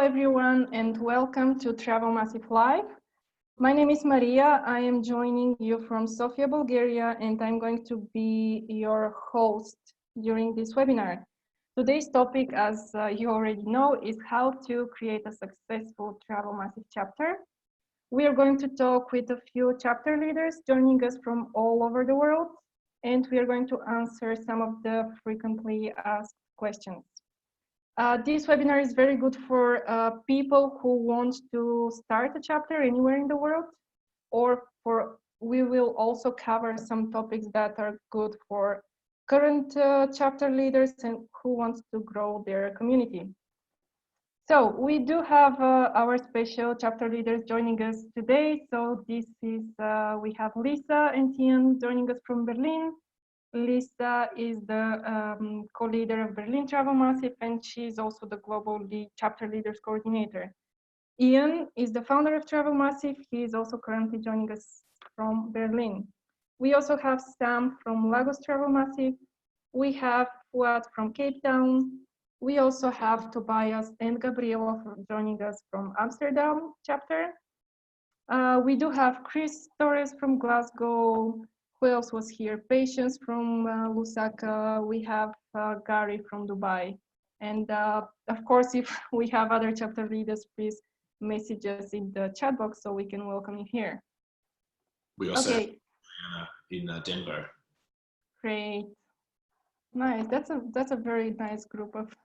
everyone, and welcome to Travel Massive Live. My name is Maria. I am joining you from Sofia, Bulgaria, and I'm going to be your host during this webinar. Today's topic, as you already know, is how to create a successful Travel Massive chapter. We are going to talk with a few chapter leaders joining us from all over the world, and we are going to answer some of the frequently asked questions. This webinar is very good for people who want to start a chapter anywhere in the world, or we will also cover some topics that are good for current chapter leaders and who wants to grow their community. So we do have our special chapter leaders joining us today. So this is, we have Lisa and Tian joining us from Berlin. Lisa is the co-leader of Berlin Travel Massive, and she is also the Global Chapter Leaders Coordinator. Ian is the founder of Travel Massive. He is also currently joining us from Berlin. We also have Sam from Lagos Travel Massive. We have Fuad from Cape Town. We also have Tobias and Gabriela joining us from Amsterdam chapter. We do have Chris Torres from Glasgow. Who else was here? Patience from Lusaka. We have Gary from Dubai. And of course, if we have other chapter leaders, please message us in the chat box so we can welcome you here. We also have in Denver. Great. Nice. That's a very nice group of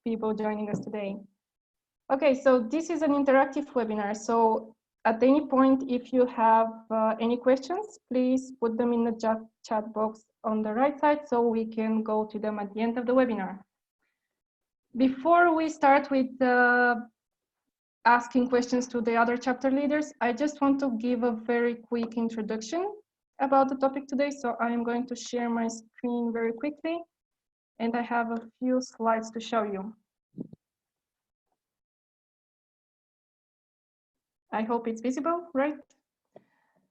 people joining us today. Okay, so this is an interactive webinar. So at any point, if you have any questions, please put them in the chat box on the right side so we can go to them at the end of the webinar. Before we start with asking questions to the other chapter leaders, I just want to give a very quick introduction about the topic today. So I am going to share my screen very quickly, and I have a few slides to show you. I hope it's visible, right?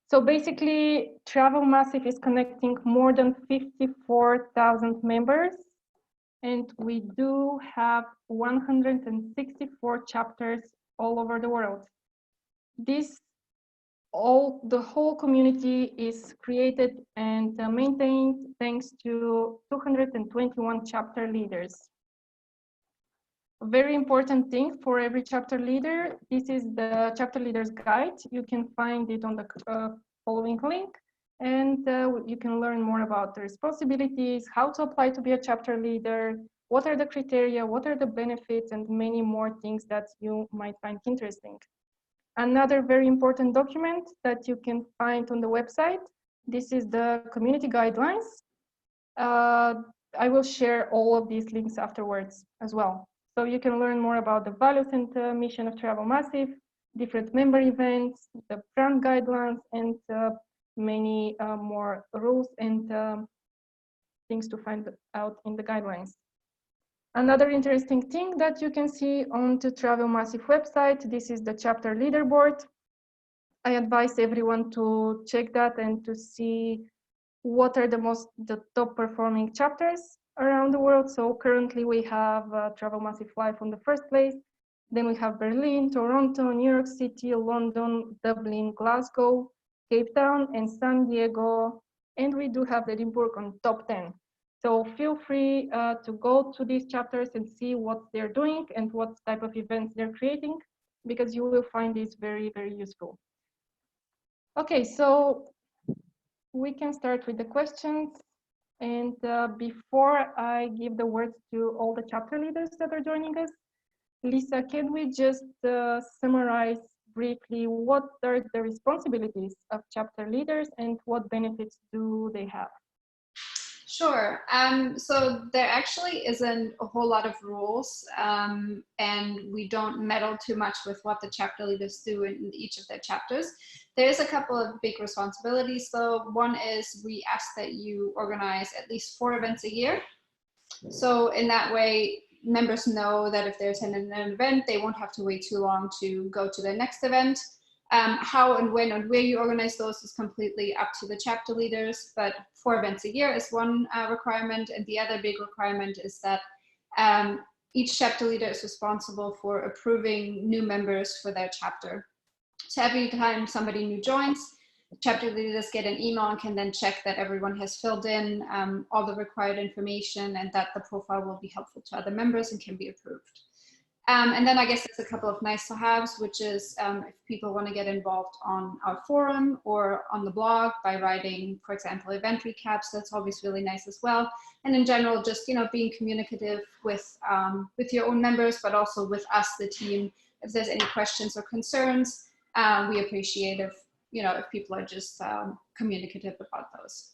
So basically, Travel Massive is connecting more than 54,000 members, and we do have 164 chapters all over the world. The whole community is created and maintained thanks to 221 chapter leaders. A very important thing for every chapter leader, this is the chapter leaders guide. You can find it on the following link, and you can learn more about the responsibilities, how to apply to be a chapter leader, what are the criteria, what are the benefits, and many more things that you might find interesting. Another very important document that you can find on the website, this is the community guidelines. I will share all of these links afterwards as well. So you can learn more about the values and mission of Travel Massive, different member events, the brand guidelines, and many more rules and things to find out in the guidelines. Another interesting thing that you can see on the Travel Massive website, this is the chapter leaderboard. I advise everyone to check that and to see what are the top performing chapters around the world. So currently we have Travel Massive Live on the first place. Then we have Berlin, Toronto, New York City, London, Dublin, Glasgow, Cape Town, and San Diego. And we do have Edinburgh on top 10. So feel free to go to these chapters and see what they're doing and what type of events they're creating, because you will find this very, very useful. Okay, so we can start with the questions. And before I give the words to all the chapter leaders that are joining us, Lisa, can we just summarize briefly what are the responsibilities of chapter leaders and what benefits do they have? Sure. So there actually isn't a whole lot of rules, and we don't meddle too much with what the chapter leaders do in each of their chapters. There's a couple of big responsibilities. So one is we ask that you organize at least 4 events a year. So in that way, members know that if they're attending an event, they won't have to wait too long to go to their next event. How and when and where you organize those is completely up to the chapter leaders, but 4 events a year is one requirement, and the other big requirement is that each chapter leader is responsible for approving new members for their chapter. So every time somebody new joins, chapter leaders get an email and can then check that everyone has filled in all the required information and that the profile will be helpful to other members and can be approved. And then I guess there's a couple of nice to haves, which is if people want to get involved on our forum or on the blog by writing, for example, event recaps, that's always really nice as well. And in general, just, you know, being communicative with your own members, but also with us, the team. If there's any questions or concerns, we appreciate if, you know, if people are just communicative about those.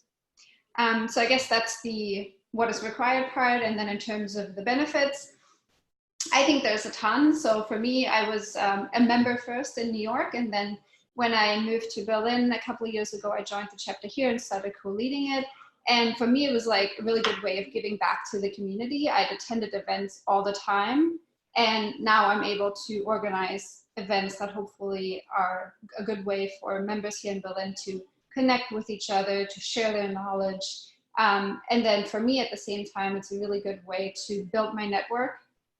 So I guess that's the what is required part. And then in terms of the benefits, I think there's a ton. So for me, I was a member first in New York. And then when I moved to Berlin a couple of years ago, I joined the chapter here and started co-leading it. And for me, it was like a really good way of giving back to the community. I'd attended events all the time. And now I'm able to organize events that hopefully are a good way for members here in Berlin to connect with each other, to share their knowledge. And then for me at the same time, it's a really good way to build my network.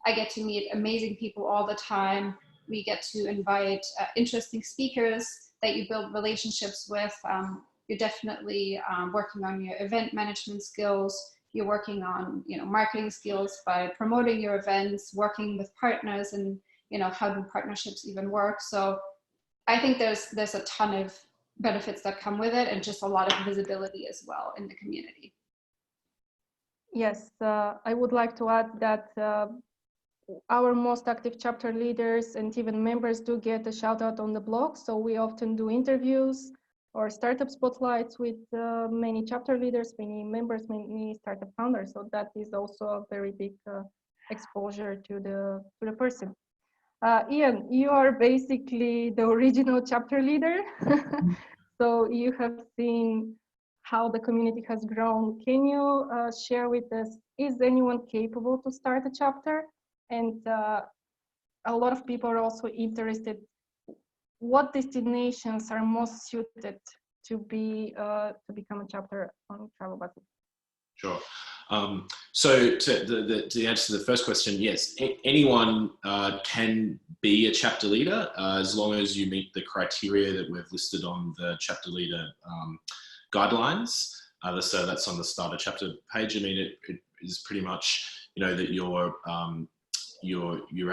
I get to meet amazing people all the time. We get to invite interesting speakers that you build relationships with. You're definitely working on your event management skills. You're working on, you know, marketing skills by promoting your events, working with partners, and, you know, how do partnerships even work. So I think there's a ton of benefits that come with it, and just a lot of visibility as well in the community. Yes, I would like to add that our most active chapter leaders and even members do get a shout out on the blog. So we often do interviews or startup spotlights with many chapter leaders, many members, many startup founders. So that is also a very big exposure to the person. Ian, you are basically the original chapter leader. So you have seen how the community has grown. Can you share with us, is anyone capable to start a chapter? And a lot of people are also interested, what destinations are most suited to become a chapter on Travel Massive? Sure. So to answer the first question, yes, anyone can be a chapter leader as long as you meet the criteria that we've listed on the chapter leader guidelines. So that's on the starter chapter page. I mean, it is pretty much, you know, that you're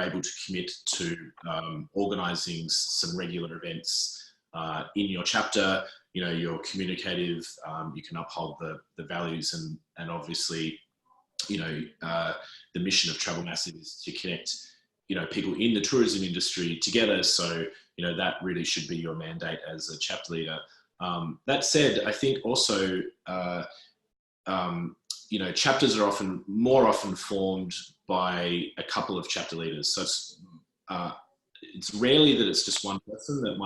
able to commit to organising some regular events in your chapter. You know, you're communicative, you can uphold the values, and obviously, you know, the mission of Travel Massive is to connect, you know, people in the tourism industry together. So, you know, that really should be your mandate as a chapter leader. That said, I think also, you know, chapters are more often formed by a couple of chapter leaders. So it's rarely that it's just one person that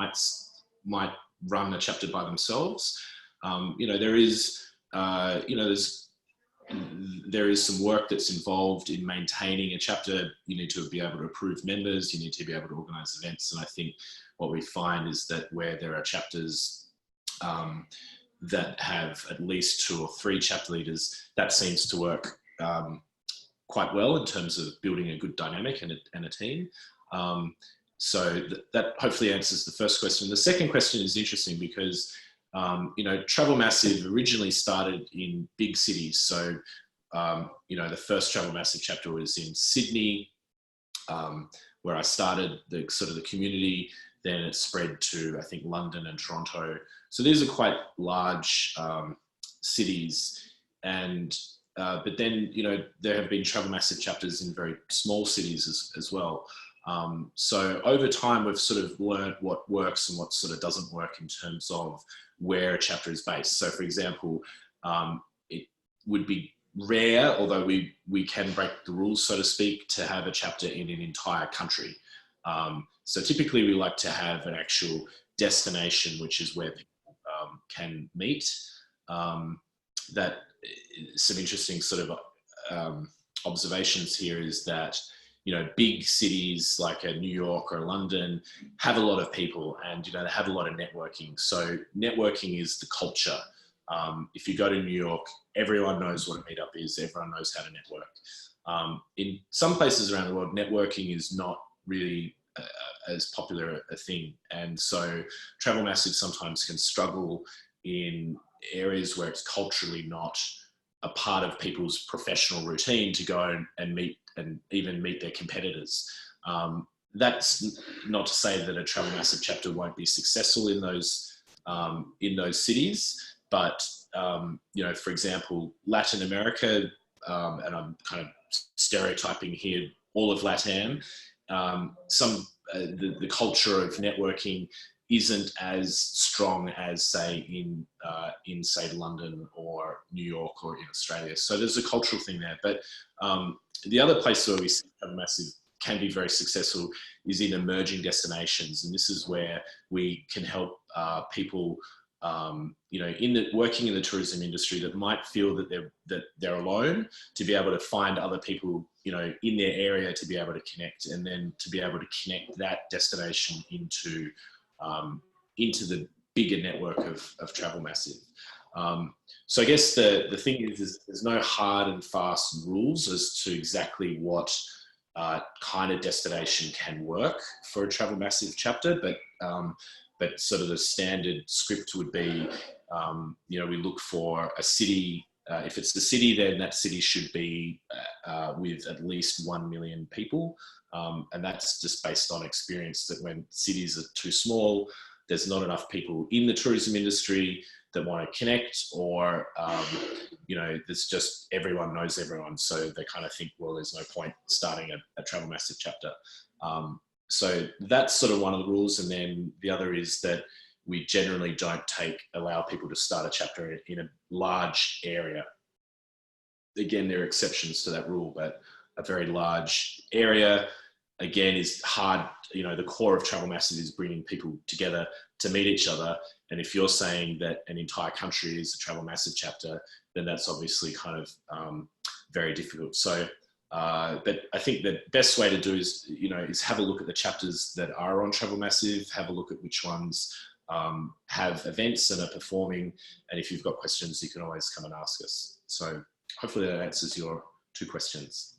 might run a chapter by themselves. You know, there is some work that's involved in maintaining a chapter. You need to be able to approve members. You need to be able to organize events. And I think what we find is that where there are chapters that have at least 2 or 3 chapter leaders, that seems to work quite well in terms of building a good dynamic and a team. So that hopefully answers the first question. The second question is interesting because, you know, Travel Massive originally started in big cities. So, you know, the first Travel Massive chapter was in Sydney, where I started the community. Then it spread to, I think, London and Toronto. So these are quite large cities. And but then, you know, there have been Travel Massive chapters in very small cities as well. So over time, we've sort of learned what works and what sort of doesn't work in terms of where a chapter is based. So for example, it would be rare, although we can break the rules, so to speak, to have a chapter in an entire country. So typically we like to have an actual destination, which is where people can meet. That some interesting sort of observations here is that, you know, big cities like a New York or London have a lot of people, and, you know, they have a lot of networking. So networking is the culture. If you go to New York, everyone knows what a meetup is. Everyone knows how to network. In some places around the world, networking is not really as popular a thing. And so Travel Massive sometimes can struggle in areas where it's culturally not a part of people's professional routine to go and meet and even meet their competitors. That's not to say that a Travel Massive chapter won't be successful in those cities, but you know, for example, Latin America, and I'm kind of stereotyping here, all of LATAM, the culture of networking isn't as strong as say in say London or New York or in Australia. So there's a cultural thing there. But the other place where we see Travel Massive can be very successful is in emerging destinations, and this is where we can help people, you know, working in the tourism industry that might feel that they're alone, to be able to find other people, you know, in their area to be able to connect, and then to be able to connect that destination into the bigger network of Travel Massive. So I guess the thing is there's no hard and fast rules as to exactly what kind of destination can work for a Travel Massive chapter, but sort of the standard script would be, you know, we look for a city. If it's the city, then that city should be with at least 1 million people. And that's just based on experience that when cities are too small, there's not enough people in the tourism industry that want to connect, or, you know, there's just everyone knows everyone. So they kind of think, well, there's no point starting a Travel Massive chapter. So that's sort of one of the rules. And then the other is that we generally don't allow people to start a chapter in a large area. Again, there are exceptions to that rule, but a very large area, again, is hard. You know, the core of Travel Massive is bringing people together to meet each other. And if you're saying that an entire country is a Travel Massive chapter, then that's obviously kind of very difficult. So, but I think the best way to do is have a look at the chapters that are on Travel Massive, have a look at which ones have events and are performing. And if you've got questions, you can always come and ask us. So hopefully that answers your 2 questions.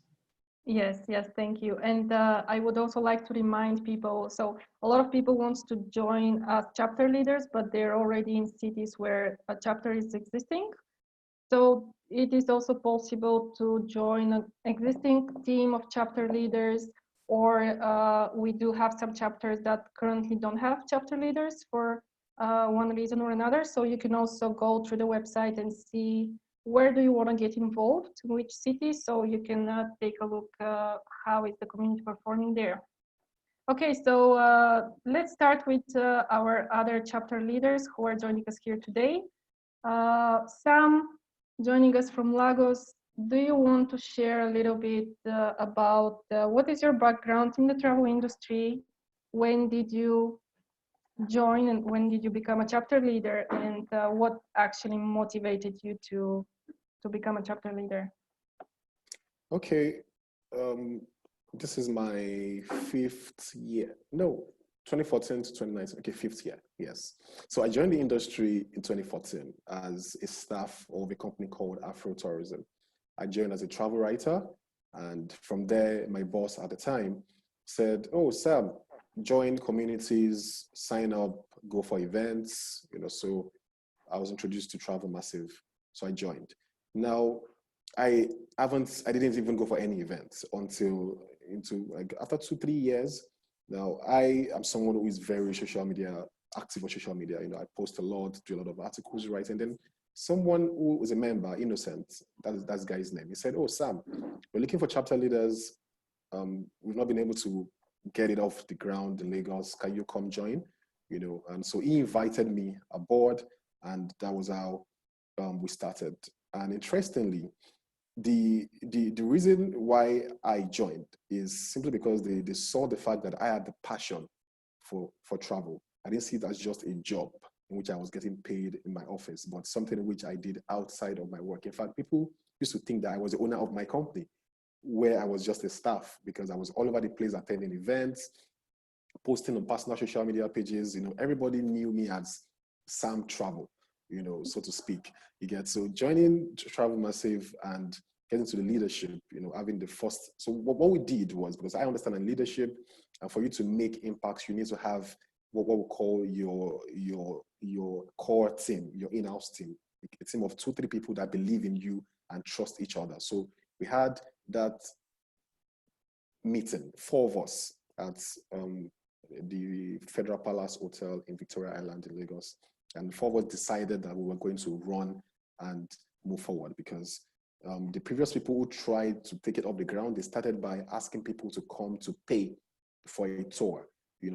Yes, thank you. And I would also like to remind people, so a lot of people want to join as chapter leaders, but they're already in cities where a chapter is existing. So it is also possible to join an existing team of chapter leaders, or we do have some chapters that currently don't have chapter leaders for one reason or another. So you can also go through the website and see where do you want to get involved, which city, so you can take a look how is the community performing there. Okay, so let's start with our other chapter leaders who are joining us here today. Sam, joining us from Lagos, do you want to share a little bit about what is your background in the travel industry? When did you join and when did you become a chapter leader, and what actually motivated you to become a chapter leader? Okay, this is my 5th year. No, 2014 to 2019. Okay, 5th year. Yes. So I joined the industry in 2014 as a staff of a company called Afro Tourism. I joined as a travel writer, and from there, my boss at the time said, "Oh, Sam, join communities, sign up, go for events." So I was introduced to Travel Massive, so I joined. Now, I didn't even go for any events until after 2-3 years. Now, I am someone who is very active on social media. I post a lot, do a lot of articles, right? And then someone who is a member, Innocent, that's the guy's name. He said, "Oh, Sam, we're looking for chapter leaders. We've not been able to get it off the ground in Lagos. Can you come join?" And so he invited me aboard, and that was how we started. And interestingly, the reason why I joined is simply because they saw the fact that I had the passion for travel. I didn't see it as just a job in which I was getting paid in my office, but something which I did outside of my work. In fact, people used to think that I was the owner of my company, where I was just a staff, because I was all over the place attending events, posting on personal social media pages. Everybody knew me as Sam Travel, so to speak. You get, so joining Travel Massive and getting to the leadership, having the first. So what we did was, because I understand in leadership, and for you to make impacts, you need to have what we call your core team, your in-house team, a team of 2-3 people that believe in you and trust each other. So we had that meeting, 4 of us at the Federal Palace Hotel in Victoria Island in Lagos. And 4 of us decided that we were going to run and move forward, because the previous people who tried to take it off the ground, they started by asking people to come to pay for a tour.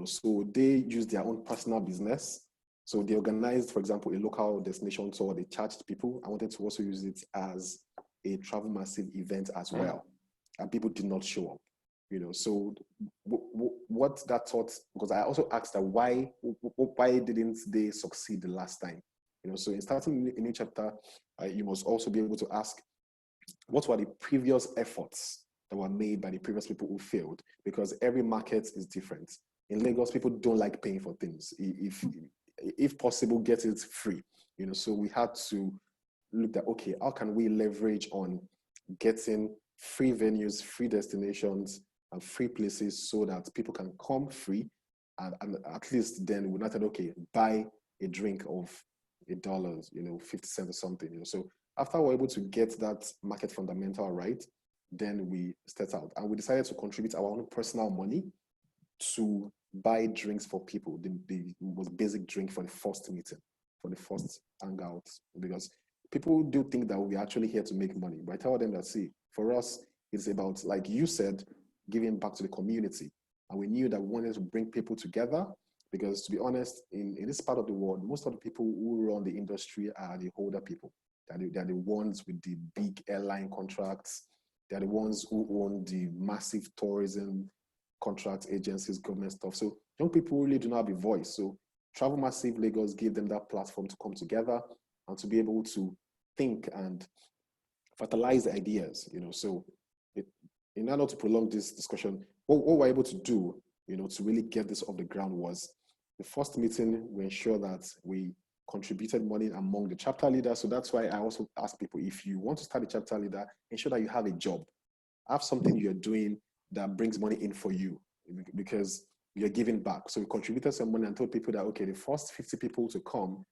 So they used their own personal business. So they organized, for example, a local destination tour. They charged people. I wanted to also use it as a Travel Massive event as well. And people did not show up. So what that taught, because I also asked that why didn't they succeed the last time? So in starting a new chapter, you must also be able to ask, what were the previous efforts that were made by the previous people who failed? Because every market is different. In Lagos, people don't like paying for things. If possible, get it free. So we had to look at, okay, how can we leverage on getting free venues, free destinations, and free places so that people can come free, and at least then we not said, okay, buy a drink of $1, 50 cents or something. So after we're able to get that market fundamental right, then we set out and we decided to contribute our own personal money to buy drinks for people. The most basic drink for the first meeting, for the first hangout, because people do think that we're actually here to make money. But I tell them that, see, for us, it's about, like you said, giving back to the community. And we knew that we wanted to bring people together, because to be honest, in this part of the world, most of the people who run the industry are the older people. They're the ones with the big airline contracts. They're the ones who own the massive tourism contract agencies, government stuff. So young people really do not have a voice. So Travel Massive Lagos gave them that platform to come together and to be able to think and fertilize ideas. So in order to prolong this discussion, what we're able to do, to really get this off the ground was the first meeting, we ensure that we contributed money among the chapter leaders. So that's why I also ask people, if you want to start a chapter leader, ensure that you have a job. Have something you're doing that brings money in for you, because you're giving back. So we contributed some money and told people that, okay, the first 50 people to come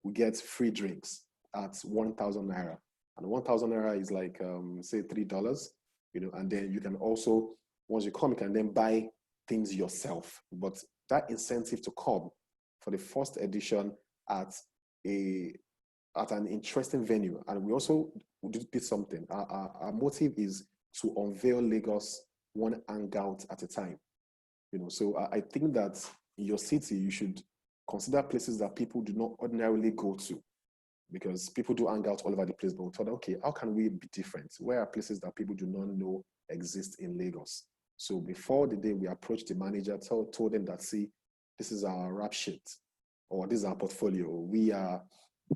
will get free drinks at 1,000 naira. And 1,000 naira is like, say, $3, and then you can also, once you come, you can then buy things yourself. But that incentive to come for the first edition at an interesting venue. And we also did something. Our motive is to unveil Lagos one hangout at a time. So I think that in your city, you should consider places that people do not ordinarily go to, because people do hang out all over the place. But we thought, okay, how can we be different? Where are places that people do not know exist in Lagos? So before the day we approached the manager, told them that, see, this is our rap sheet, or this is our portfolio. We are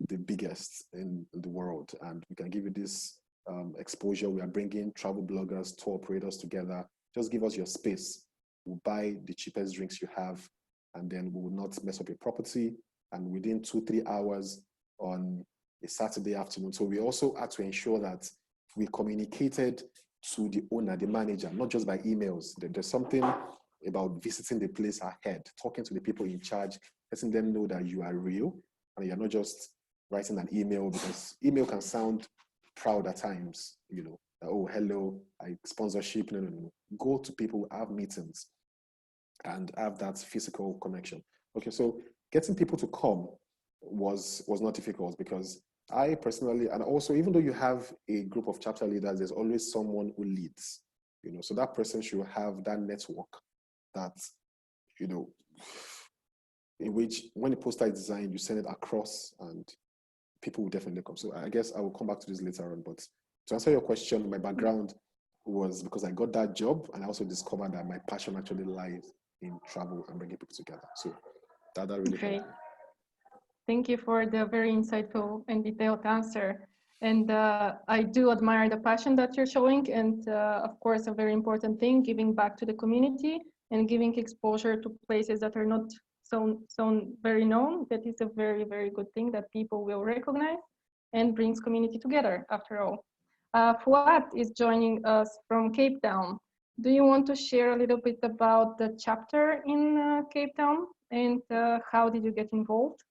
the biggest in the world, and we can give you this exposure. We are bringing travel bloggers, tour operators together. Just give us your space. We'll buy the cheapest drinks you have, and then we will not mess up your property. And within 2-3 hours on a Saturday afternoon. So we also had to ensure that we communicated to the owner, the manager, not just by emails. There's something about visiting the place ahead, talking to the people in charge, letting them know that you are real and you're not just writing an email, because email can sound proud at times, oh, hello, sponsorship. No. Go to people, have meetings, and have that physical connection. Okay, so getting people to come was not difficult, because I personally, and also even though you have a group of chapter leaders, there's always someone who leads, so that person should have that network that, in which when the poster is designed, you send it across and people will definitely come. So I guess I will come back to this later on, but to answer your question, my background was because I got that job, and I also discovered that my passion actually lies in travel and bringing people together. So that really Great. helped me. Thank you for the very insightful and detailed answer. And I do admire the passion that you're showing. And of course, a very important thing, giving back to the community and giving exposure to places that are not so very known. That is a very, very good thing that people will recognize and brings community together after all. Fuad is joining us from Cape Town. Do you want to share a little bit about the chapter in Cape Town and how did you get involved?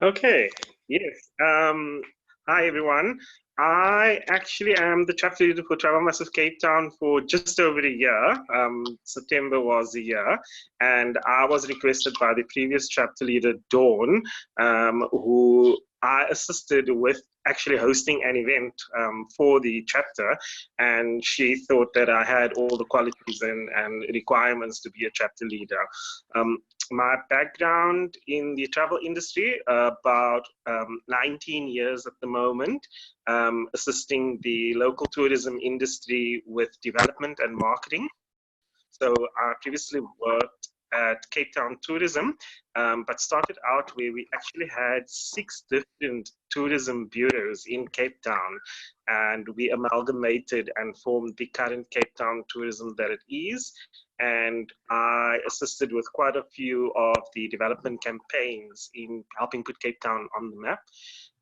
Okay, yes. Hi, everyone. I actually am the chapter leader for Travel Massive Cape Town for just over a year. September was a year, and I was requested by the previous chapter leader, Dawn, who I assisted with actually hosting an event for the chapter, and she thought that I had all the qualities and requirements to be a chapter leader. My background in the travel industry, about 19 years at the moment, assisting the local tourism industry with development and marketing. So I previously worked at Cape Town Tourism, but started out where we actually had 6 different tourism bureaus in Cape Town, and we amalgamated and formed the current Cape Town Tourism that it is. And I assisted with quite a few of the development campaigns in helping put Cape Town on the map.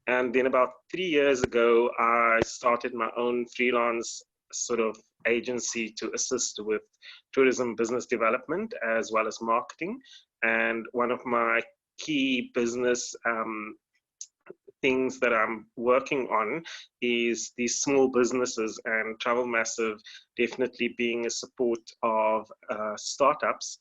And then about 3 years ago, I started my own freelance sort of agency to assist with tourism business development as well as marketing. And one of my key business things that I'm working on is these small businesses, and Travel Massive definitely being a support of startups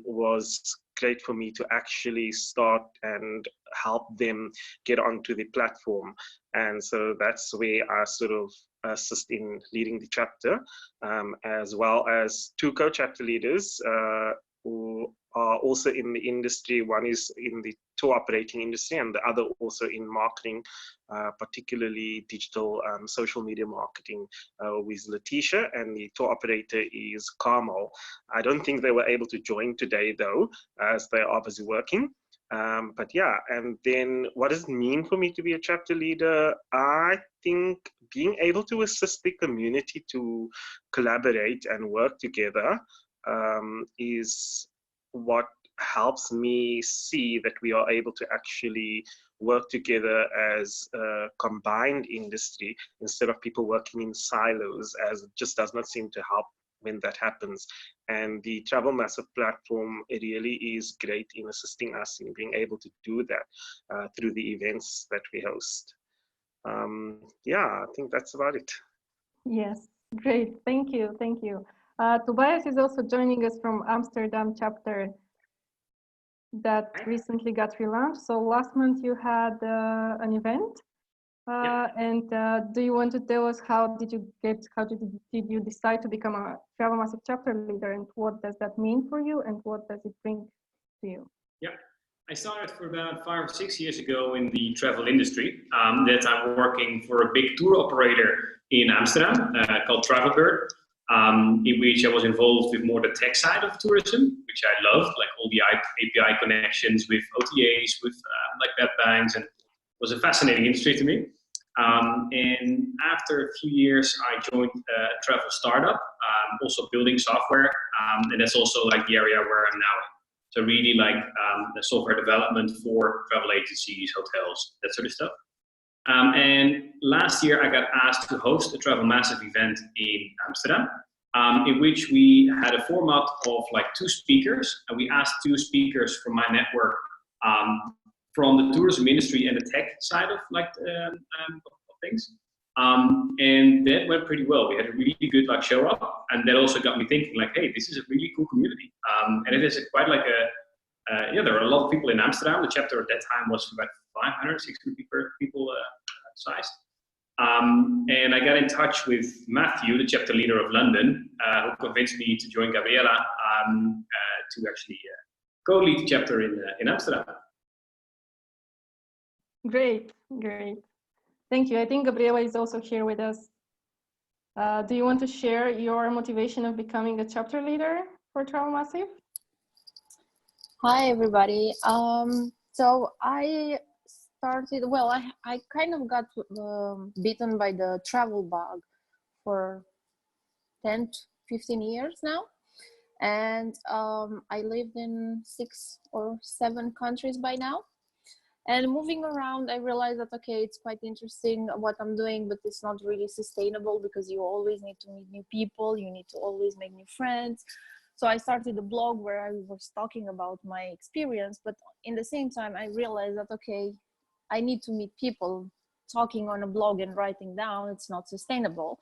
was great for me to actually start and help them get onto the platform. And so that's where I sort of assist in leading the chapter, as well as 2 co-chapter leaders who are also in the industry. One is in the tour operating industry and the other also in marketing, particularly digital social media marketing, with Letitia, and the tour operator is Carmel. I don't think they were able to join today though, as they are busy working. But yeah, and then what does it mean for me to be a chapter leader? I think being able to assist the community to collaborate and work together is what helps me see that we are able to actually work together as a combined industry instead of people working in silos, as it just does not seem to help when that happens. And the Travel Massive platform, it really is great in assisting us in being able to do that through the events that we host. Yeah, I think that's about it. Yes, great. Thank you. Thank you. Tobias is also joining us from Amsterdam chapter that recently got relaunched. So last month you had an event. And do you want to tell us how did you decide to become a Travel Massive chapter leader, and what does that mean for you, and what does it bring to you? Yeah, I started for about 5 or 6 years ago in the travel industry. That I'm working for a big tour operator in Amsterdam called Travelbird, in which I was involved with more the tech side of tourism, which I loved, like all the API connections with OTAs, with like bed banks, and it was a fascinating industry to me. And after a few years, I joined a travel startup, also building software, and that's also like the area where I'm now in. So really like the software development for travel agencies, hotels, that sort of stuff. And last year I got asked to host a Travel Massive event in Amsterdam, in which we had a format of like 2 speakers, and we asked 2 speakers from my network, from the tourism industry and the tech side of like of things. And that went pretty well. We had a really good like show up, and that also got me thinking like, hey, this is a really cool community. And it is quite like yeah, there are a lot of people in Amsterdam. The chapter at that time was about 500, 600 people sized. And I got in touch with Matthew, the chapter leader of London, who convinced me to join Gabriela to actually co-lead the chapter in Amsterdam. Great, great. Thank you. I think Gabriela is also here with us. Do you want to share your motivation of becoming a chapter leader for Travel Massive? Hi, everybody. So I started, well, I kind of got bitten by the travel bug for 10 to 15 years now. And I lived in 6 or 7 countries by now. And moving around, I realized that, okay, it's quite interesting what I'm doing, but it's not really sustainable because you always need to meet new people. You need to always make new friends. So I started a blog where I was talking about my experience, but in the same time, I realized that, okay, I need to meet people. Talking on a blog and writing down, it's not sustainable.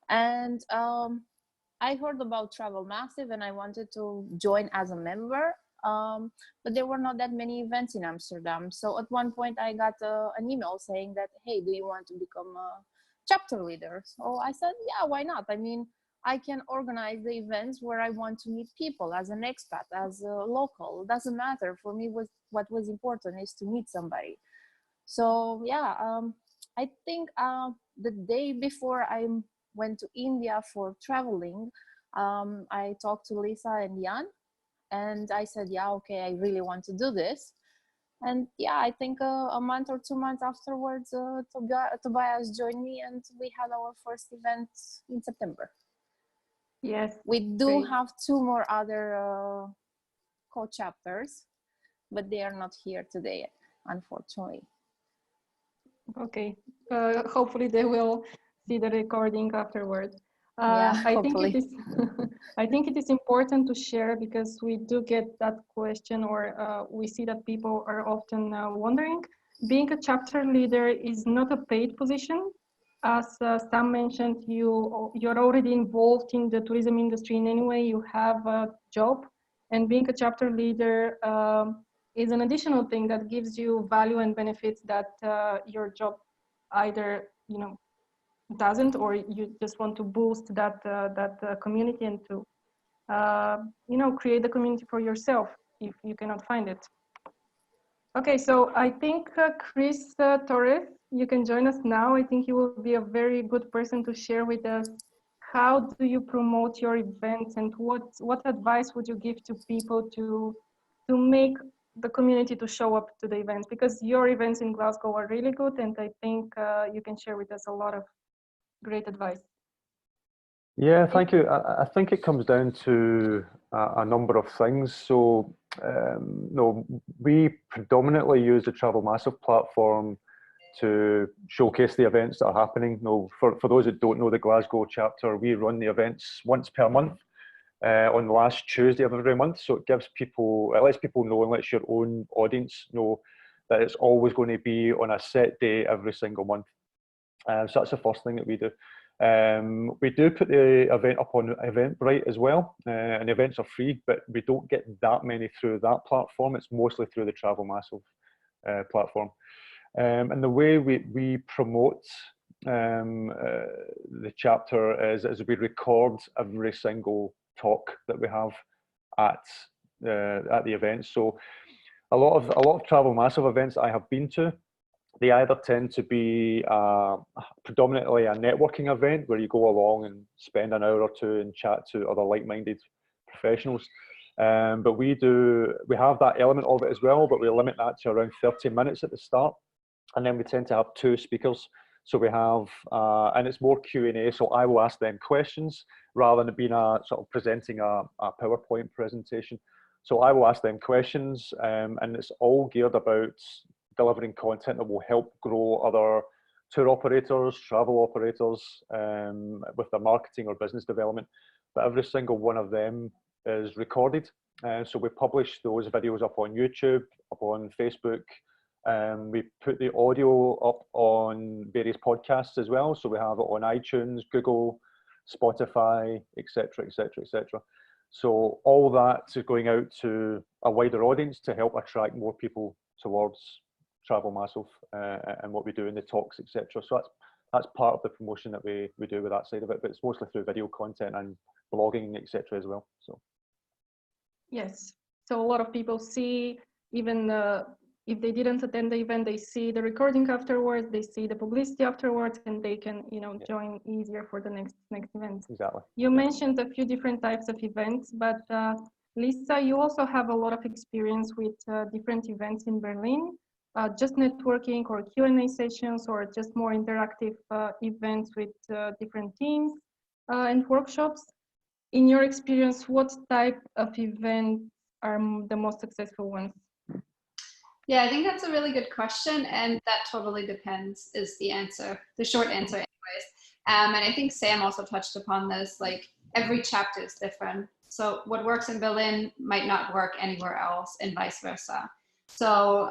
And I heard about Travel Massive and I wanted to join as a member. But there were not that many events in Amsterdam. So at one point I got an email saying that, hey, do you want to become a chapter leader? So I said, yeah, why not? I mean, I can organize the events where I want to meet people as an expat, as a local. It doesn't matter. For me, what was important is to meet somebody. So yeah, I think the day before I went to India for traveling, I talked to Lisa and Jan, and I said, yeah, okay, I really want to do this. And yeah, I think a month or 2 months afterwards, Tobias joined me and we had our first event in September. Yes. We do have 2 more other co-chapters, but they are not here today, unfortunately. Okay. Hopefully they will see the recording afterwards. Yeah, I hopefully. think it is. I think it is important to share because we do get that question, or we see that people are often wondering. Being a chapter leader is not a paid position. As Sam mentioned, you're already involved in the tourism industry in any way. You have a job, and being a chapter leader is an additional thing that gives you value and benefits that your job either doesn't, or you just want to boost that community and to create the community for yourself if you cannot find it. Okay, so I think Chris Torres, you can join us now. I think you will be a very good person to share with us how do you promote your events and what advice would you give to people to make the community to show up to the events, because your events in Glasgow are really good, and I think you can share with us a lot of great advice. Yeah, thank you. I think it comes down to a number of things. So, no, we predominantly use the Travel Massive platform to showcase the events that are happening. No, for those that don't know the Glasgow chapter, we run the events once per month on the last Tuesday of every month. So it lets people know and lets your own audience know that it's always going to be on a set day every single month. So that's the first thing that we do. We do put the event up on Eventbrite as well, and the events are free, but we don't get that many through that platform. It's mostly through the Travel Massive platform. And the way we promote the chapter is we record every single talk that we have at the event. So a lot of Travel Massive events I have been to, they either tend to be predominantly a networking event where you go along and spend an hour or two and chat to other like-minded professionals. But we have that element of it as well, but we limit that to around 30 minutes at the start. And then we tend to have 2 speakers. So we have, and it's more Q&A, so I will ask them questions rather than being sort of presenting a PowerPoint presentation. So I will ask them questions, and it's all geared about delivering content that will help grow other tour operators, travel operators with their marketing or business development. But every single one of them is recorded. So we publish those videos up on YouTube, up on Facebook. We put the audio up on various podcasts as well. So we have it on iTunes, Google, Spotify, etc., etc., etc. So all that is going out to a wider audience to help attract more people towards Travel Massive and what we do in the talks, etc. So that's part of the promotion that we do with that side of it, but it's mostly through video content and blogging, etc. as well. So yes, so a lot of people see, even if they didn't attend the event, they see the recording afterwards, they see the publicity afterwards, and they can join easier for the next event. Exactly. You mentioned a few different types of events, but Lisa, you also have a lot of experience with different events in Berlin. Just networking or Q&A sessions, or just more interactive events with different teams and workshops. In your experience, what type of events are the most successful ones? Yeah, I think that's a really good question, and that totally depends is the answer, the short answer anyways. And I think Sam also touched upon this, like every chapter is different. So what works in Berlin might not work anywhere else and vice versa. So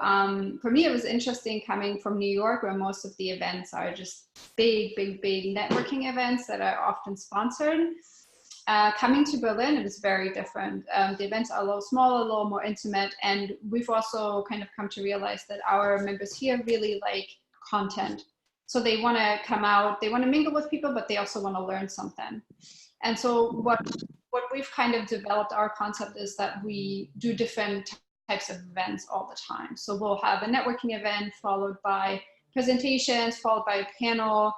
for me, it was interesting coming from New York, where most of the events are just big, big, big networking events that are often sponsored. Coming to Berlin, it was very different. The events are a little smaller, a little more intimate, and we've also kind of come to realize that our members here really like content. So they want to come out, they want to mingle with people, but they also want to learn something. And so what we've kind of developed, our concept is that we do different types of events all the time. So we'll have a networking event followed by presentations, followed by a panel.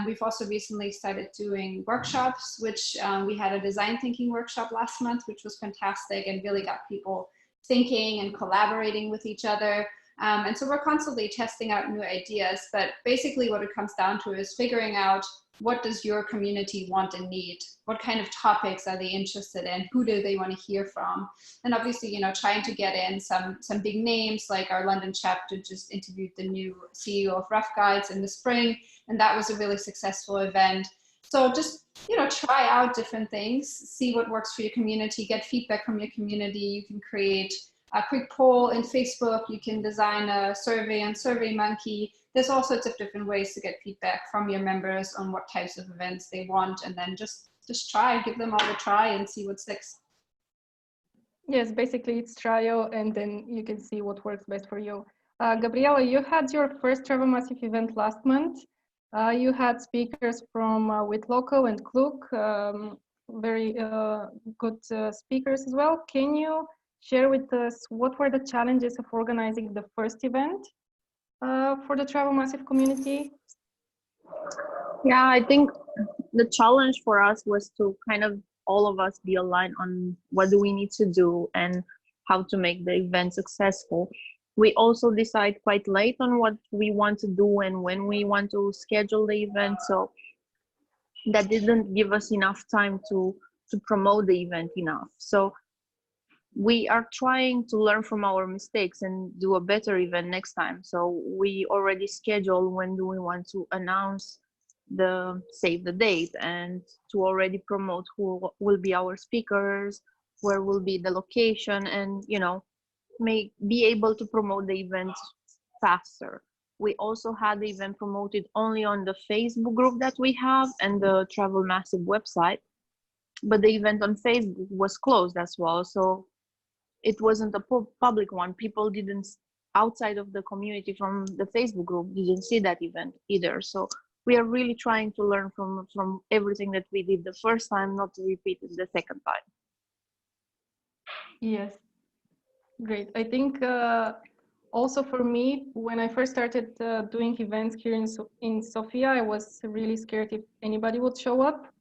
We've also recently started doing workshops, which we had a design thinking workshop last month, which was fantastic and really got people thinking and collaborating with each other. And so we're constantly testing out new ideas, but basically what it comes down to is figuring out what does your community want and need? What kind of topics are they interested in? Who do they want to hear from? And obviously, you know, trying to get in some big names, like our London chapter just interviewed the new CEO of Rough Guides in the spring, and that was a really successful event. So just, you know, try out different things, see what works for your community, get feedback from your community. You can create a quick poll in Facebook. You can design a survey on SurveyMonkey. There's all sorts of different ways to get feedback from your members on what types of events they want, and then just try, give them all a try and see what sticks. Yes, basically it's trial, and then you can see what works best for you. Gabriela, you had your first Travel Massive event last month. You had speakers from Witloco and Klook, very good speakers as well. Can you share with us what were the challenges of organizing the first event for the Travel Massive community? Yeah, I think the challenge for us was to kind of all of us be aligned on what do we need to do and how to make the event successful. We also decide quite late on what we want to do and when we want to schedule the event. So that didn't give us enough time to promote the event enough. So we are trying to learn from our mistakes and do a better event next time. So we already schedule when do we want to announce the save the date and to already promote who will be our speakers, where will be the location, and you know, be able to promote the event faster. We also had the event promoted only on the Facebook group that we have and the Travel Massive website, but the event on Facebook was closed as well. So it wasn't a public one. People didn't, outside of the community from the Facebook group, didn't see that event either. So we are really trying to learn from everything that we did the first time, not to repeat it the second time. Yes, great. I think also for me, when I first started doing events here in Sofia, I was really scared if anybody would show up.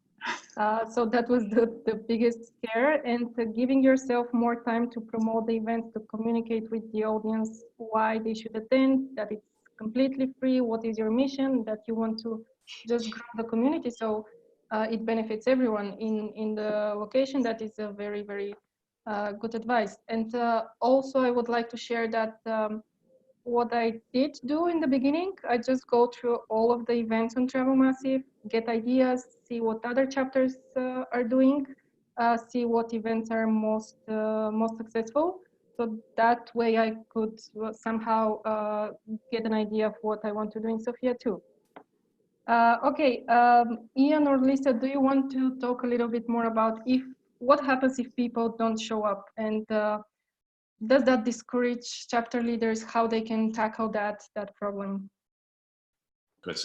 So that was the biggest scare, and giving yourself more time to promote the event, to communicate with the audience why they should attend, that it's completely free, what is your mission, that you want to just grow the community so it benefits everyone in the location. That is a very, very good advice. And also I would like to share that what I did do in the beginning, I just go through all of the events on Travel Massive, get ideas, see what other chapters are doing, see what events are most successful. So that way I could somehow get an idea of what I want to do in Sofia too. Okay, Ian or Lisa, do you want to talk a little bit more about what happens if people don't show up, and does that discourage chapter leaders, how they can tackle that problem? But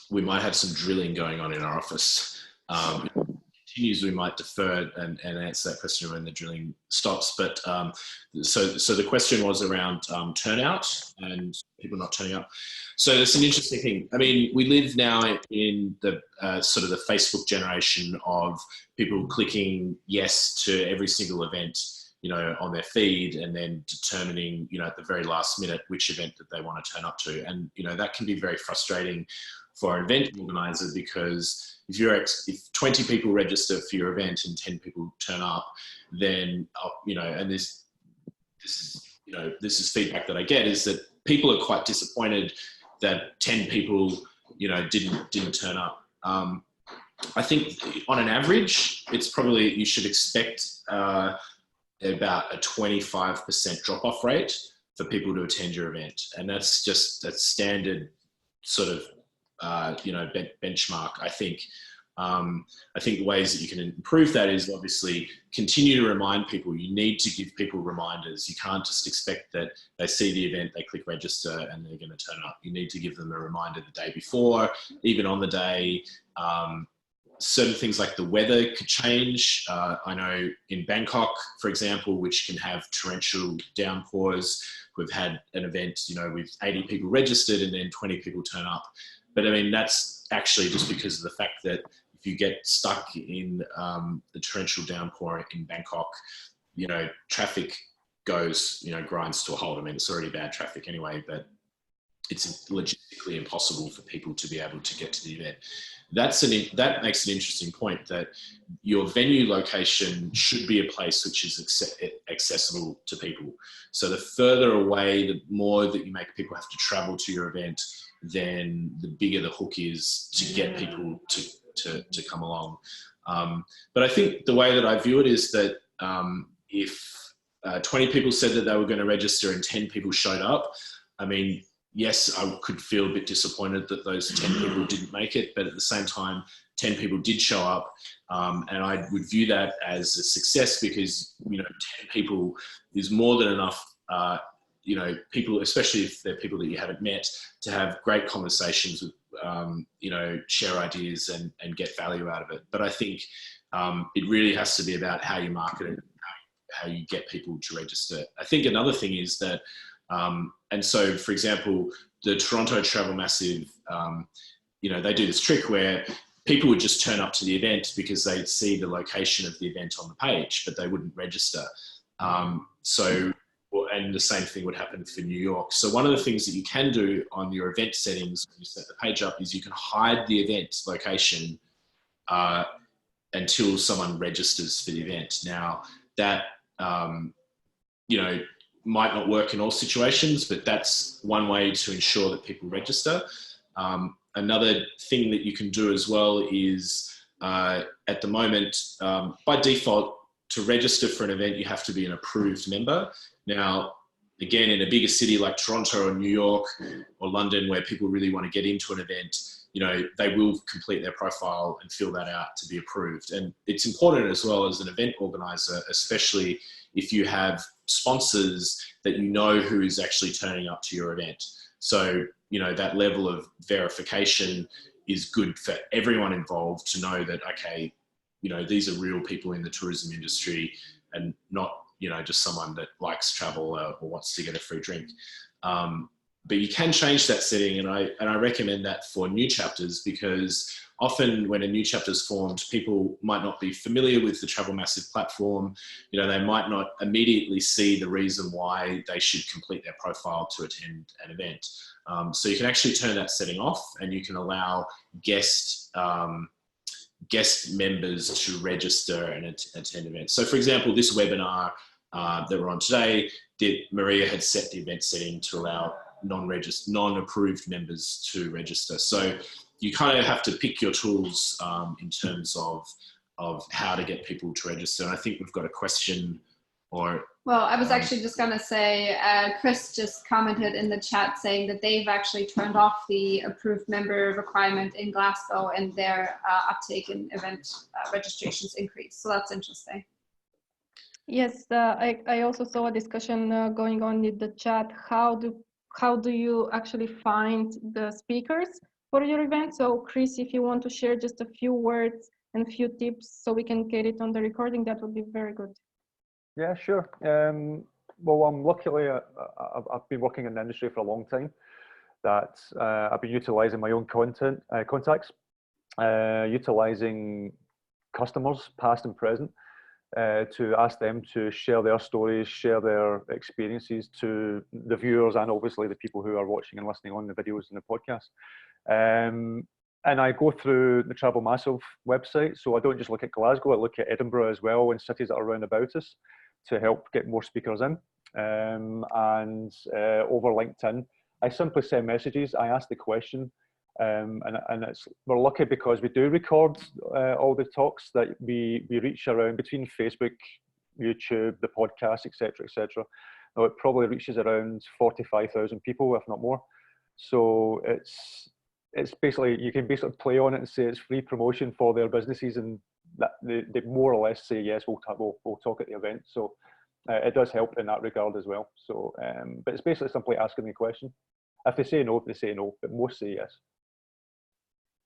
we might have some drilling going on in our office. If it continues, we might defer and answer that question when the drilling stops. But so the question was around turnout and people not turning up. So it's an interesting thing. I mean, we live now in the sort of the Facebook generation of people clicking yes to every single event, you know, on their feed, and then determining, you know, at the very last minute which event that they want to turn up to. And, you know, that can be very frustrating for an event organizer, because if 20 people register for your event and 10 people turn up, then, you know, and this is this is feedback that I get, is that people are quite disappointed that 10 people, didn't turn up. I think on an average, it's probably, you should expect about a 25% drop-off rate for people to attend your event. And that's standard sort of, benchmark, I think. I think the ways that you can improve that is obviously continue to remind people. You need to give people reminders. You can't just expect that they see the event, they click register, and they're going to turn up. You need to give them a reminder the day before, even on the day. Certain things like the weather could change. I know in Bangkok, for example, which can have torrential downpours, we've had an event, with 80 people registered and then 20 people turn up. But I mean, that's actually just because of the fact that if you get stuck in the torrential downpour in Bangkok, traffic goes, grinds to a halt. I mean, it's already bad traffic anyway, but it's logistically impossible for people to be able to get to the event. That makes an interesting point, that your venue location should be a place which is accessible to people. So the further away, the more that you make people have to travel to your event, then the bigger the hook is to get people to come along. But I think the way that I view it is that if 20 people said that they were going to register and 10 people showed up, I mean, yes, I could feel a bit disappointed that those 10 people didn't make it, but at the same time, 10 people did show up. And I would view that as a success because, 10 people is more than enough, people, especially if they're people that you haven't met, to have great conversations with, share ideas and get value out of it. But I think it really has to be about how you market it, how you get people to register. I think another thing is that, and so, for example, the Toronto Travel Massive, they do this trick where people would just turn up to the event because they'd see the location of the event on the page, but they wouldn't register. And the same thing would happen for New York. So one of the things that you can do on your event settings when you set the page up is you can hide the event location until someone registers for the event. Now, that, might not work in all situations, but that's one way to ensure that people register. Another thing that you can do as well is, at the moment, by default, to register for an event, you have to be an approved member. Now, again, in a bigger city like Toronto or New York or London, where people really want to get into an event, they will complete their profile and fill that out to be approved. And it's important as well as an event organizer, especially if you have sponsors that who is actually turning up to your event. So, that level of verification is good for everyone involved to know that, okay, these are real people in the tourism industry and not, just someone that likes travel or wants to get a free drink. But you can change that setting, and I recommend that for new chapters, because often when a new chapter is formed, people might not be familiar with the Travel Massive platform. They might not immediately see the reason why they should complete their profile to attend an event. So you can actually turn that setting off, and you can allow guest members to register and attend events. So for example, this webinar that we're on today, Maria had set the event setting to allow non-approved members to register. So you kind of have to pick your tools in terms of how to get people to register. And I think we've got a question or... Well, I was actually just going to say, Chris just commented in the chat saying that they've actually turned off the approved member requirement in Glasgow, and their uptake in event registrations increased. So that's interesting. Yes, I also saw a discussion going on in the chat. How do you actually find the speakers for your event? So Chris, if you want to share just a few words and a few tips so we can get it on the recording, that would be very good. Yeah, sure. Well, luckily, I've been working in the industry for a long time. That I've been utilising my own contacts, utilising customers, past and present, to ask them to share their stories, share their experiences to the viewers and obviously the people who are watching and listening on the videos and the podcast. And I go through the Travel Massive website, so I don't just look at Glasgow, I look at Edinburgh as well and cities that are around about us to help get more speakers in. and over LinkedIn. I simply send messages, I ask the question, and we're lucky because we do record all the talks that we reach around between Facebook, YouTube, the podcast, etc., etc. Now it probably reaches around 45,000 people, if not more. So it's basically, you can basically play on it and say it's free promotion for their businesses, and that they more or less say yes, we'll talk at the event. So it does help in that regard as well. So, but it's basically simply asking the question. If they say no, they say no, but most say yes.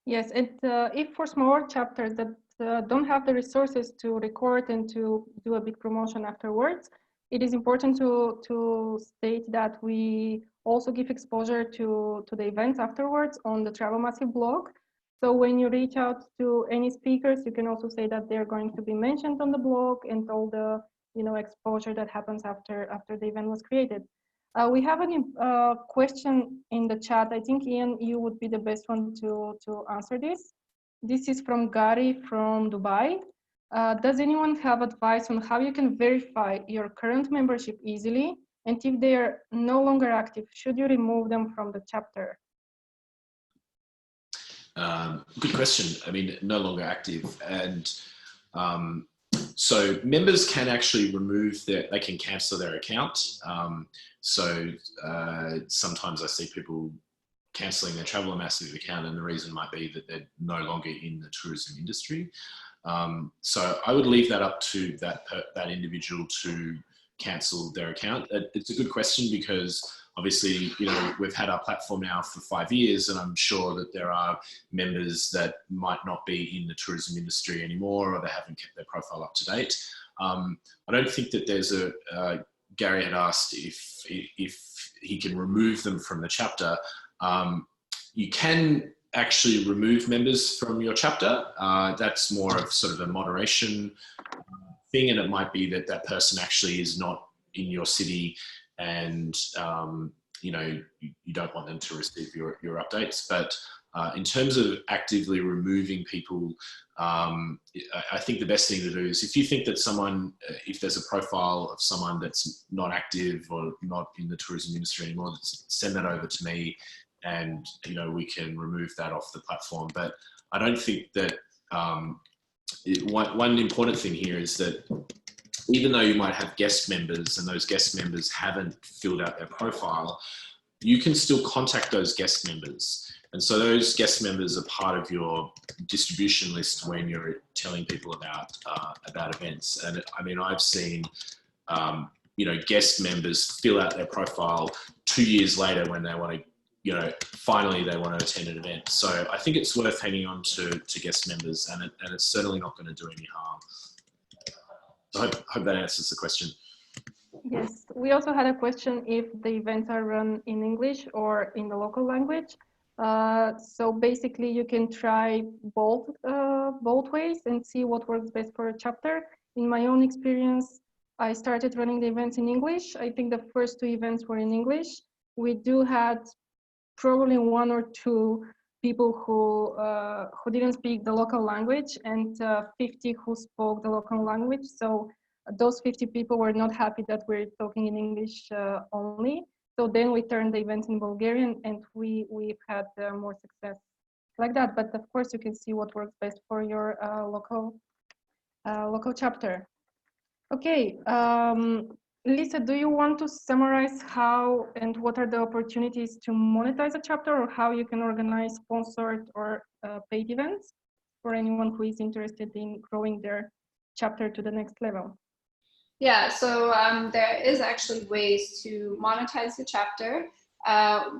Yes, and if for smaller chapters that don't have the resources to record and to do a big promotion afterwards, it is important to state that we also give exposure to the events afterwards on the Travel Massive blog. So when you reach out to any speakers, you can also say that they're going to be mentioned on the blog and all the exposure that happens after the event was created. We have a question in the chat. I think, Ian, you would be the best one to answer this. This is from Gary from Dubai. Does anyone have advice on how you can verify your current membership easily? And if they are no longer active, should you remove them from the chapter? Good question. I mean, no longer active. And so members can actually they can cancel their account. Sometimes I see people cancelling their Travel Massive account, and the reason might be that they're no longer in the tourism industry. So I would leave that up to that individual to cancel their account. It's a good question because obviously, we've had our platform now for 5 years, and I'm sure that there are members that might not be in the tourism industry anymore, or they haven't kept their profile up to date. I don't think that there's Gary had asked if he can remove them from the chapter. You can actually remove members from your chapter. That's more of sort of a moderation thing, and it might be that that person actually is not in your city, and you don't want them to receive your updates. But in terms of actively removing people, I think the best thing to do is if you think that if there's a profile of someone that's not active or not in the tourism industry anymore, send that over to me, and we can remove that off the platform. But I don't think that one important thing here is that even though you might have guest members and those guest members haven't filled out their profile, you can still contact those guest members. And so those guest members are part of your distribution list when you're telling people about events. And I mean, I've seen, guest members fill out their profile 2 years later when they want to, finally they want to attend an event. So I think it's worth hanging on to guest members, and it's certainly not going to do any harm. So I hope that answers the question. Yes, we also had a question if the events are run in English or in the local language. So basically you can try both ways and see what works best for a chapter. In my own experience, I started running the events in English. I think the first 2 events were in English. We do had probably 1 or 2 people who didn't speak the local language, and 50 who spoke the local language. So those 50 people were not happy that we're talking in English only. So then we turned the event in Bulgarian, and we've had more success like that. But of course, you can see what works best for your local chapter. Okay, Lisa, do you want to summarize how and what are the opportunities to monetize a chapter, or how you can organize sponsored or paid events for anyone who is interested in growing their chapter to the next level? Yeah, so there is actually ways to monetize the chapter.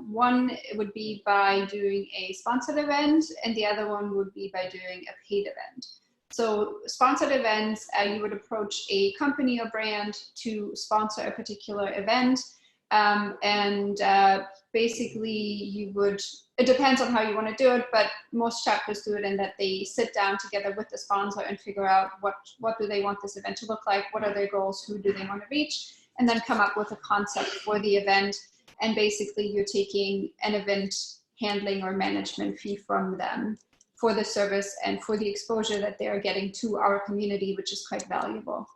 One would be by doing a sponsored event, and the other one would be by doing a paid event. So sponsored events, you would approach a company or brand to sponsor a particular event. Basically it depends on how you want to do it, but most chapters do it in that they sit down together with the sponsor and figure out what do they want this event to look like, what are their goals, who do they want to reach, and then come up with a concept for the event. And basically you're taking an event handling or management fee from them for the service and for the exposure that they are getting to our community, which is quite valuable.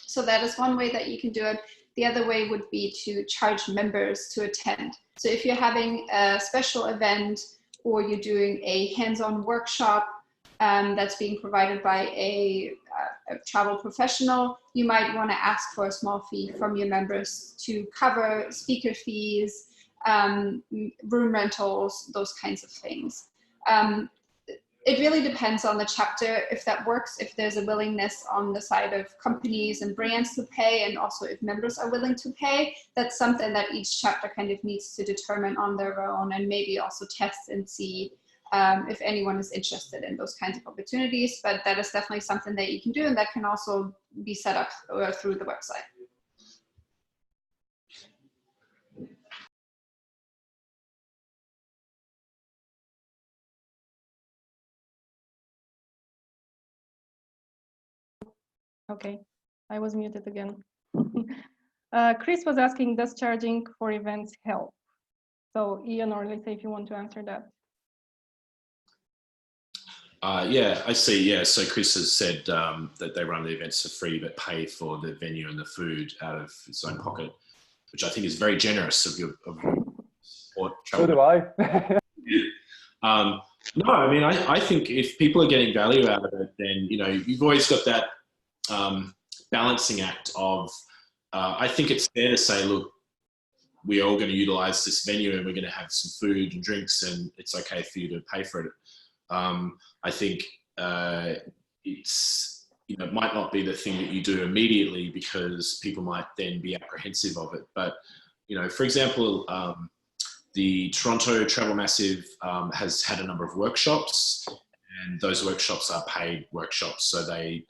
So that is one way that you can do it. The other way would be to charge members to attend. So if you're having a special event or you're doing a hands-on workshop that's being provided by a travel professional, you might want to ask for a small fee from your members to cover speaker fees, room rentals, those kinds of things. It really depends on the chapter if that works, if there's a willingness on the side of companies and brands to pay, and also if members are willing to pay. That's something that each chapter kind of needs to determine on their own, and maybe also test and see if anyone is interested in those kinds of opportunities. But that is definitely something that you can do, and that can also be set up through the website. Okay, I was muted again. Chris was asking, does charging for events help? So Ian or Lisa, if you want to answer that. Yeah, I see. Yeah, so Chris has said that they run the events for free, but pay for the venue and the food out of its own pocket, which I think is very generous of your support. So do I. No, I mean, I think if people are getting value out of it, then, you know, you've always got that balancing act of, I think it's fair to say, look, we're all going to utilize this venue and we're going to have some food and drinks, and it's okay for you to pay for it. I think it's, you know, it might not be the thing that you do immediately because people might then be apprehensive of it. But, you know, for example, the Toronto Travel Massive has had a number of workshops, and those workshops are paid workshops. So they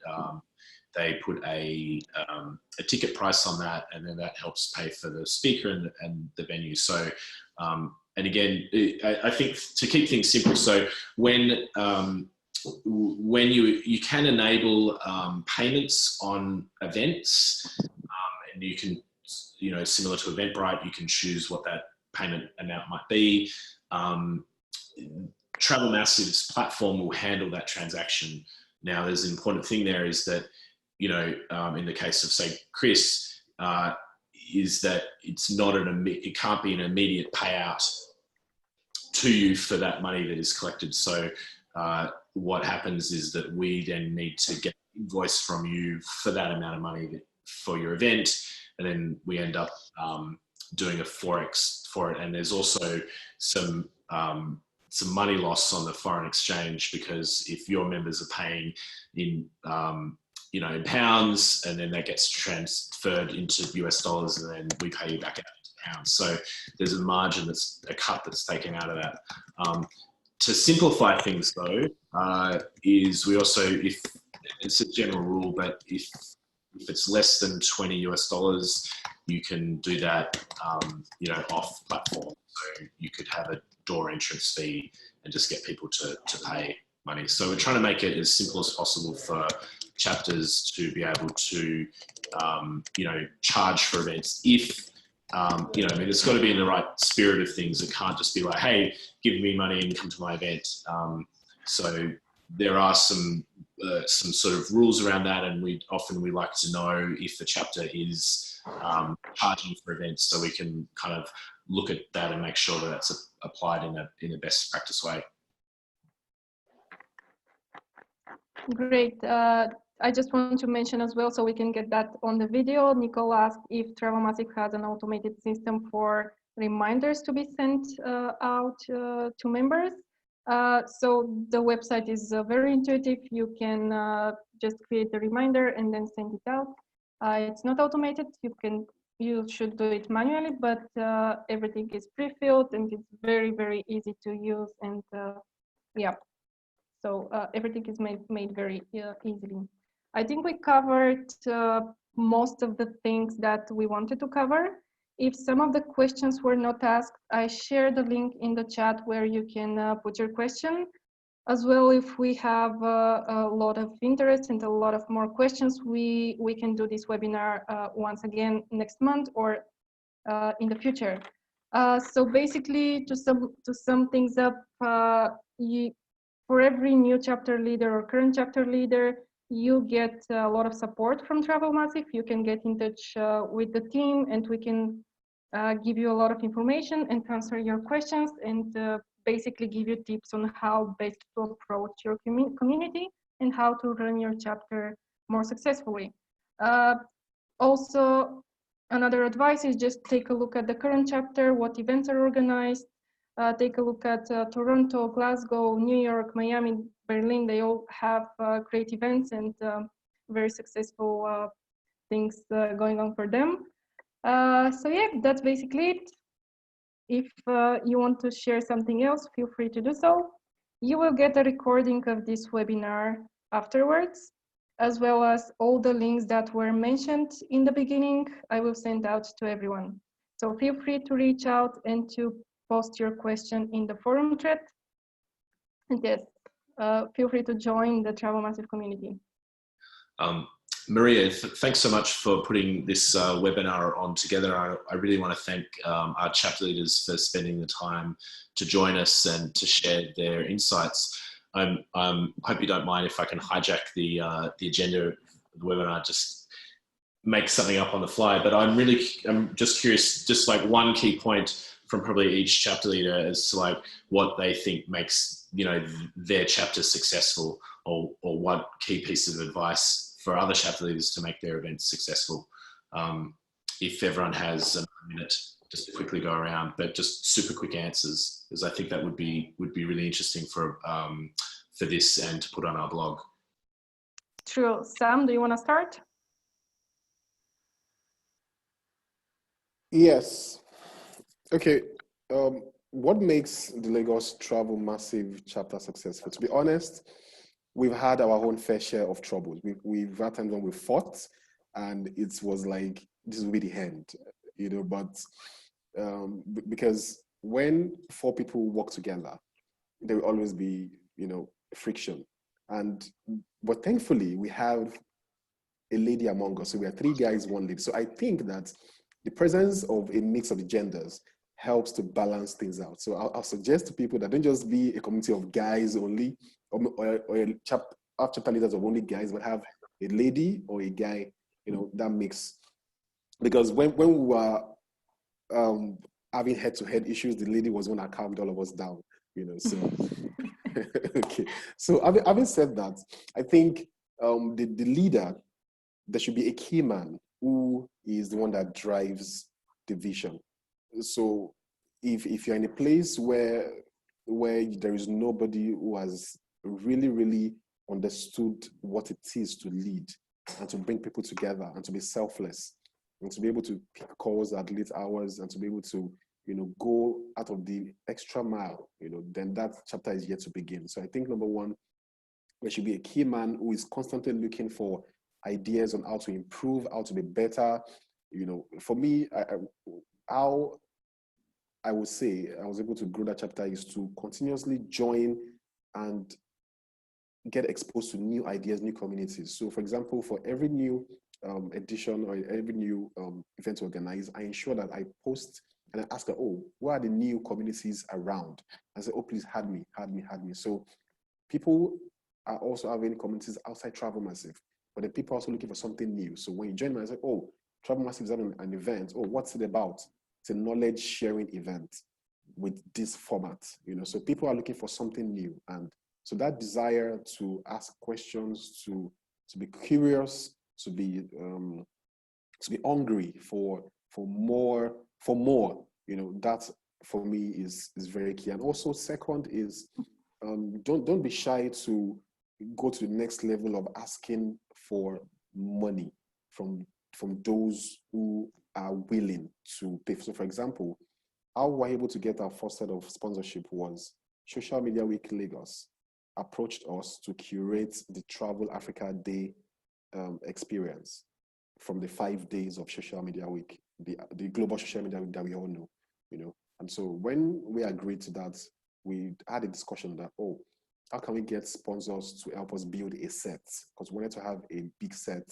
put a ticket price on that, and then that helps pay for the speaker and the venue. So, and again, I think to keep things simple, so when you can enable payments on events, and you can, you know, similar to Eventbrite, you can choose what that payment amount might be. Travel Massive's platform will handle that transaction. Now, there's an important thing there is that, you know, in the case of, say, Chris, is that it's not it can't be an immediate payout to you for that money that is collected. So what happens is that we then need to get an invoice from you for that amount of money for your event, and then we end up doing a forex for it. And there's also some money loss on the foreign exchange, because if your members are paying in you know, in pounds, and then that gets transferred into US dollars, and then we pay you back out into pounds. So there's a margin a cut that's taken out of that. To simplify things though, is we also, if it's a general rule, but if it's less than 20 US dollars, you can do that, you know, off platform. So you could have a door entrance fee and just get people to pay money. So we're trying to make it as simple as possible for chapters to be able to, you know, charge for events. If, you know, I mean, it's got to be in the right spirit of things. It can't just be like, hey, give me money and come to my event. So there are some sort of rules around that, and we like to know if the chapter is charging for events, so we can kind of look at that and make sure that that's applied in a best practice way. Great. I just want to mention as well, so we can get that on the video. Nicole asked if Travel Massive has an automated system for reminders to be sent out to members. So the website is very intuitive. You can just create a reminder and then send it out. It's not automated. You should do it manually, but everything is pre-filled and it's very, very easy to use. And yeah, so everything is made very easily. I think we covered most of the things that we wanted to cover. If some of the questions were not asked, I shared the link in the chat where you can put your question. As well, if we have a lot of interest and a lot of more questions, we can do this webinar once again next month or in the future. So basically, to sum things up, for every new chapter leader or current chapter leader, you get a lot of support from Travel Massive. You can get in touch with the team, and we can give you a lot of information and answer your questions, and basically give you tips on how best to approach your community and how to run your chapter more successfully. Also, another advice is just take a look at the current chapter, what events are organized. Take a look at Toronto, Glasgow, New York, Miami, Berlin. They all have great events and very successful things going on for them. So yeah, that's basically it. If you want to share something else, feel free to do so. You will get a recording of this webinar afterwards, as well as all the links that were mentioned in the beginning, I will send out to everyone. So feel free to reach out and to post your question in the forum thread. And yes, feel free to join the Travel Massive community. Maria, thanks so much for putting this webinar on together. I really want to thank our chapter leaders for spending the time to join us and to share their insights. I hope you don't mind if I can hijack the agenda of the webinar, just make something up on the fly. But I'm just curious, just like one key point from probably each chapter leader as to like what they think makes, you know, their chapter successful, or what key pieces of advice for other chapter leaders to make their events successful. If everyone has a minute just to quickly go around, but just super quick answers, because I think that would be really interesting for this and to put on our blog. True. Sam, do you want to start? Yes. Okay. What makes the Lagos Travel Massive chapter successful? To be honest, we've had our own fair share of troubles. We've had times when we fought, and it was like, this will be the end, you know. But because when 4 people work together, there will always be, you know, friction. But thankfully, we have a lady among us. So we are 3 guys, 1 lady. So I think that the presence of a mix of the genders helps to balance things out. So I'll suggest to people that don't just be a community of guys only, or a chapter leaders of only guys, but have a lady or a guy, you know, that mix. Because when we were having head-to-head issues, the lady was one that calmed all of us down, you know. So okay. So having said that, I think the leader, there should be a key man who is the one that drives the vision. So if you're in a place where there is nobody who has really understood what it is to lead and to bring people together and to be selfless and to be able to pick calls at late hours and to be able to, you know, go out of the extra mile, you know, then that chapter is yet to begin. So I think number 1, there should be a key man who is constantly looking for ideas on how to improve, how to be better. You know, for me, how I would say I was able to grow that chapter is to continuously join and get exposed to new ideas, new communities. So for example, for every new edition or every new event to organize, I ensure that I post and I ask her, oh, what are the new communities around? I say, oh, please add me. So people are also having communities outside Travel Massive, but the people are also looking for something new. So when you join me, I say, oh, Travel Massive is having an event. Oh, what's it about? It's a knowledge sharing event with this format, you know. So people are looking for something new, and so that desire to ask questions, to be curious, to be hungry for more, you know, that for me is very key. And also, second is don't be shy to go to the next level of asking for money from those who are willing to pay. So for example, how we were able to get our first set of sponsorship was Social Media Week Lagos approached us to curate the Travel Africa Day experience from the 5 days of Social Media Week, the global social media week that we all know, you know. And so when we agreed to that, we had a discussion that, oh, how can we get sponsors to help us build a set? Because we wanted to have a big set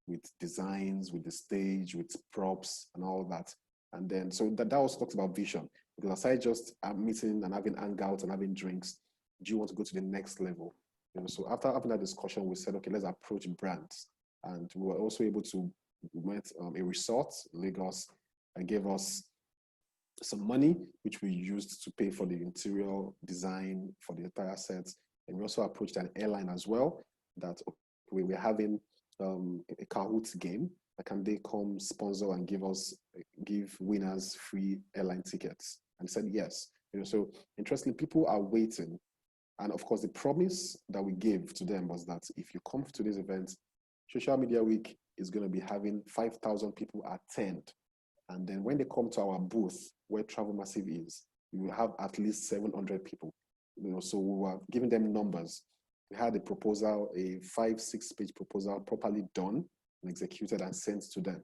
with designs, with the stage, with props and all that. And then, so that also talks about vision. Because aside just meeting and having hangouts and having drinks, do you want to go to the next level? So after having that discussion, we said, okay, let's approach brands. And we were also able to met a resort, Lagos, and gave us some money, which we used to pay for the interior design for the entire set. And we also approached an airline as well, that we were having a Kahoot game. Can they come sponsor and give winners free airline tickets? And said yes. So interestingly, people are waiting. And of course, the promise that we gave to them was that if you come to this event, Social Media Week is going to be having 5,000 people attend. And then when they come to our booth where Travel Massive is, we will have at least 700 people. So we were giving them numbers. We had a proposal, a 5-6 page proposal properly done and executed and sent to them.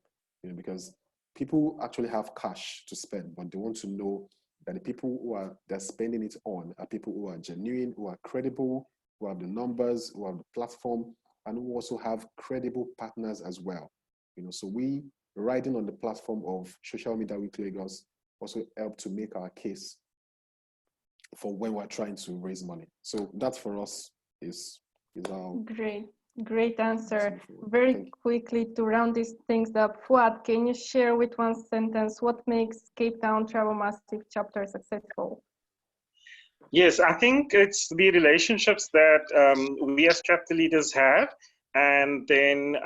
Because people actually have cash to spend, but they want to know that the people who they're spending it on are people who are genuine, who are credible, who have the numbers, who have the platform, and who also have credible partners as well. So we, riding on the platform of Social Media Week Lagos, also help to make our case for when we're trying to raise money. So that for us is our... Great answer. Very quickly to round these things up, Fuad, can you share with one sentence what makes Cape Town Travel Massive chapter successful? Yes, I think it's the relationships that we as chapter leaders have. And then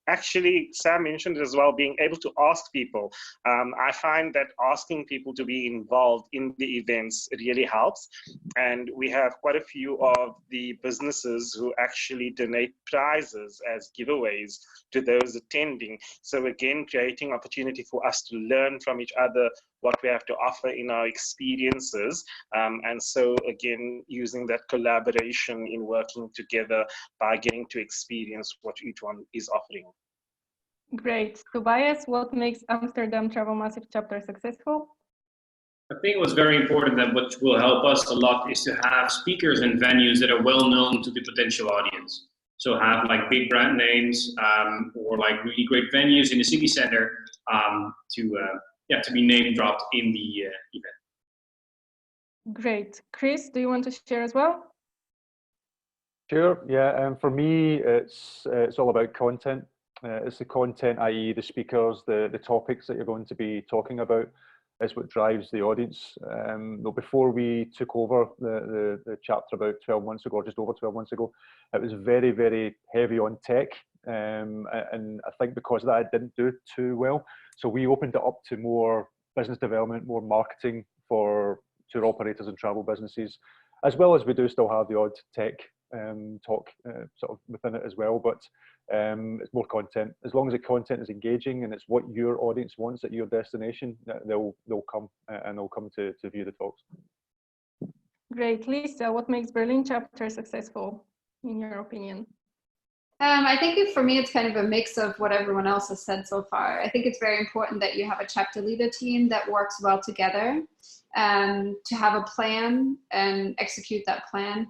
actually, Sam mentioned it as well, being able to ask people. I find that asking people to be involved in the events really helps. And we have quite a few of the businesses who actually donate prizes as giveaways to those attending. So again, creating opportunity for us to learn from each other what we have to offer in our experiences. And so again, using that collaboration in working together by getting to experience what each one is offering. Great. Tobias, what makes Amsterdam Travel Massive chapter successful? I think what's very important and what will help us a lot is to have speakers and venues that are well known to the potential audience. So have like big brand names or like really great venues in the city center to be name dropped in the event. Great. Chris, do you want to share as well? Sure, yeah. For me, it's all about content. It's the content, i.e. the speakers, the topics that you're going to be talking about is what drives the audience. Before we took over the chapter about 12 months ago, just over 12 months ago, it was very, very heavy on tech. And I think because of that, it didn't do too well. So we opened it up to more business development, more marketing for tour operators and travel businesses, as well as we do still have the odd tech talk sort of within it as well, but it's more content. As long as the content is engaging and it's what your audience wants at your destination, they'll come and they'll come to view the talks. Great. Lisa, what makes Berlin chapter successful in your opinion? I think for me, it's kind of a mix of what everyone else has said so far. I think it's very important that you have a chapter leader team that works well together, to have a plan and execute that plan.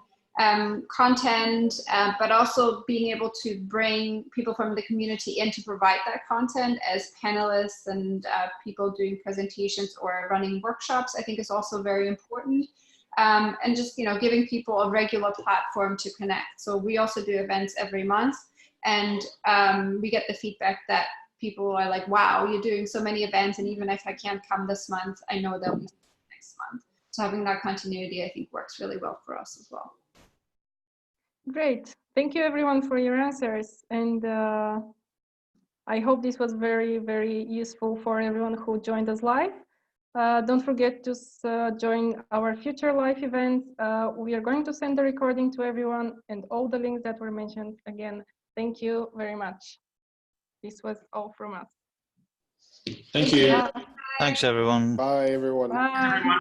Content, but also being able to bring people from the community in to provide that content as panelists and people doing presentations or running workshops, I think is also very important. And just, giving people a regular platform to connect. So we also do events every month, and we get the feedback that people are like, wow, you're doing so many events, and even if I can't come this month, I know they'll be next month. So having that continuity, I think, works really well for us as well. Great. Thank you everyone for your answers. And I hope this was very, very useful for everyone who joined us live. Don't forget to join our future live events. We are going to send the recording to everyone and all the links that were mentioned. Again, thank you very much. This was all from us. Thank you. Bye. Thanks, everyone. Bye, everyone. Bye.